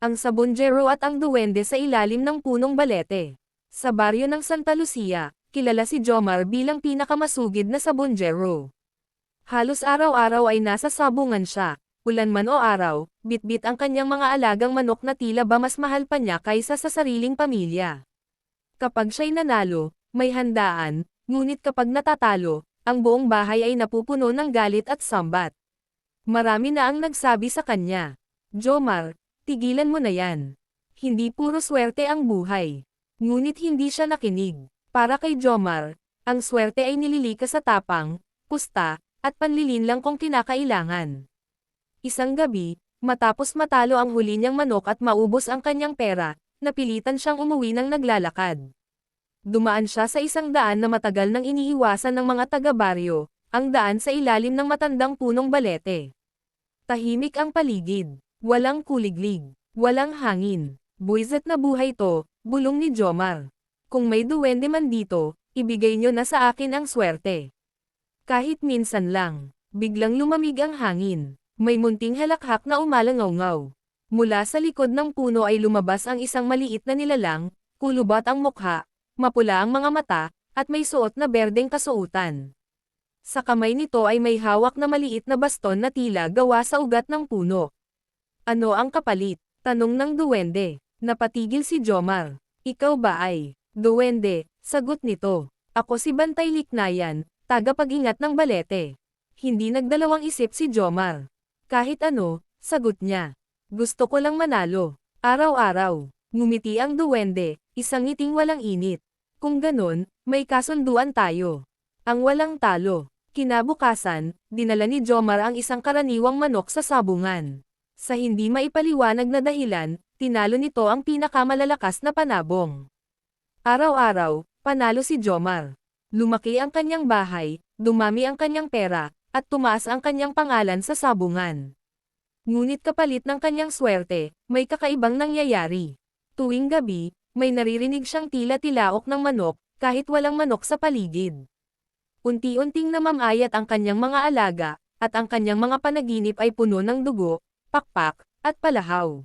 ang sabonjero at ang duwende sa ilalim ng punong balete. Sa baryo ng Santa Lucia, kilala si Jomar bilang pinakamasugid na sabonjero. Halos araw-araw ay nasa sabungan siya, ulan man o araw, bitbit ang kanyang mga alagang manok na tila ba mas mahal pa niya kaysa sa sariling pamilya. Kapag siya'y nanalo, may handaan, ngunit kapag natatalo, ang buong bahay ay napupuno ng galit at sambat. Marami na ang nagsabi sa kanya, "Jomar, tigilan mo na yan. Hindi puro swerte ang buhay." Ngunit hindi siya nakinig. Para kay Jomar, ang swerte ay nililikas sa tapang, pusta, at panlilinlang kung kinakailangan. Isang gabi, matapos matalo ang huli niyang manok at maubos ang kanyang pera, napilitan siyang umuwi ng naglalakad. Dumaan siya sa isang daan na matagal nang iniiwasan ng mga taga-baryo, ang daan sa ilalim ng matandang punong balete. Tahimik ang paligid, walang kuliglig, walang hangin. Buwisit na buhay to, bulong ni Jomar. Kung may duwende man dito, ibigay nyo na sa akin ang swerte. Kahit minsan lang, biglang lumamig ang hangin. May munting halakhak na umalangaw-ngaw. Mula sa likod ng puno ay lumabas ang isang maliit na nilalang, kulubat ang mukha, mapula ang mga mata, at may suot na berdeng kasuotan. Sa kamay nito ay may hawak na maliit na baston na tila gawa sa ugat ng puno. Ano ang kapalit? Tanong ng duwende. Napatigil si Jomar. Ikaw ba ay duwende? Sagot nito. Ako si Bantay Liknayan, tagapag-ingat ng balete. Hindi nagdalawang isip si Jomar. Kahit ano, sagot niya. Gusto ko lang manalo. Araw-araw. Ngumiti ang duwende, isang ngiting walang init. Kung ganon, may kasunduan tayo. Ang walang talo. Kinabukasan, dinala ni Jomar ang isang karaniwang manok sa sabungan. Sa hindi maipaliwanag na dahilan, tinalo nito ang pinakamalalakas na panabong. Araw-araw, panalo si Jomar. Lumaki ang kanyang bahay, dumami ang kanyang pera, at tumaas ang kanyang pangalan sa sabungan. Ngunit kapalit ng kanyang swerte, may kakaibang nangyayari. Tuwing gabi, may naririnig siyang tila-tilaok ng manok, kahit walang manok sa paligid. Unti-unting namamayat ang kanyang mga alaga, at ang kanyang mga panaginip ay puno ng dugo, pakpak, at palahaw.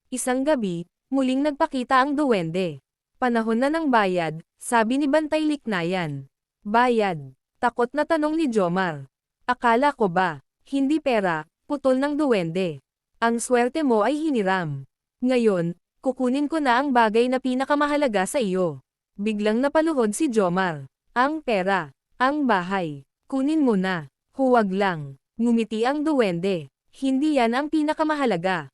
Isang gabi, muling nagpakita ang duwende. Panahon na ng bayad, sabi ni Bantay Liknayan. Bayad? Takot na tanong ni Jomar. Akala ko ba, hindi pera, putol ng duwende. Ang swerte mo ay hiniram. Ngayon, kukunin ko na ang bagay na pinakamahalaga sa iyo. Biglang napaluhod si Jomar. Ang pera, ang bahay, kunin mo na. Huwag lang. Ngumiti ang duwende. Hindi yan ang pinakamahalaga.